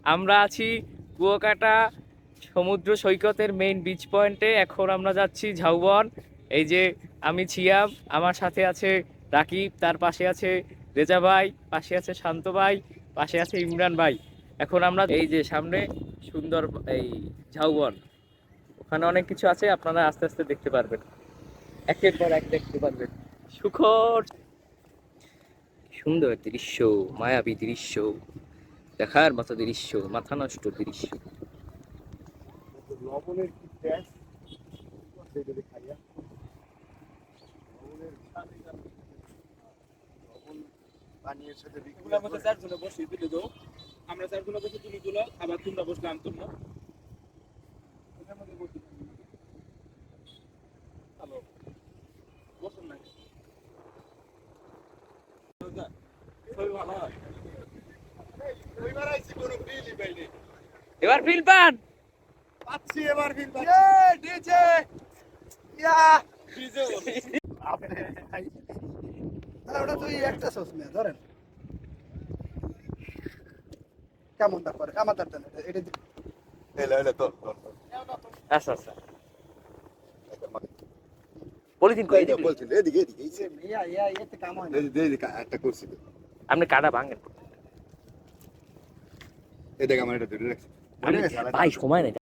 আমরা আছি কুয়াকাটা সমুদ্র সৈকতের মেইন বিচ পয়েন্টে। এখন আমরা যাচ্ছি ঝাউবন। এই যে আমি ছিয়াম, আমার সাথে আছে রাকিব, তার পাশে আছে রেজা ভাই, পাশে আছে শান্ত ভাই, পাশে আছে ইমরান ভাই। এখন আমরা এই যে সামনে সুন্দর এই ঝাউবন, ওখানে অনেক কিছু আছে, আপনারা আস্তে আস্তে দেখতে পারবেন, একের পর এক দেখতে পারবেন। সুখর সুন্দর দৃশ্য, মায়াবী দৃশ্য, দেখার মতো দৃশ্য, মাথা নষ্ট দৃশ্য। লবণের কি টেস্ট সেগুলো খাইয়া লবণের লবণ পানির সাথে বিক্রি এগুলোর মধ্যে চারজনে বসে তুলে দাও। আমরা চারজনে বসে তুমি তুলো, আবার তোমরা বসলে আমি তুলবো। এটার মধ্যে বসে হ্যালো বসুন না, ছবি ভালো হয়। ওইবার আইছি কোনো বিলই পাইনি এবার ফিল পান। পাচ্ছি এবার বিল পাচ্ছি ডিজে ইয়া ডিজে আপনি তাহলে ওটা তুই একটা সস নিয়ে ধরেন কেমনটা করে আমার তার এটা এলা এলা তো আচ্ছা আচ্ছা, পলিথিন কই দিবি? বলছিল এদিকে এদিকে ইয়া ইয়া এতে কাম হয় না এদিকে একটা করছি আপনি কাটা ভাঙেন। এদিকে আমার এটা ধরে রাখছি ভাই সময় নেই।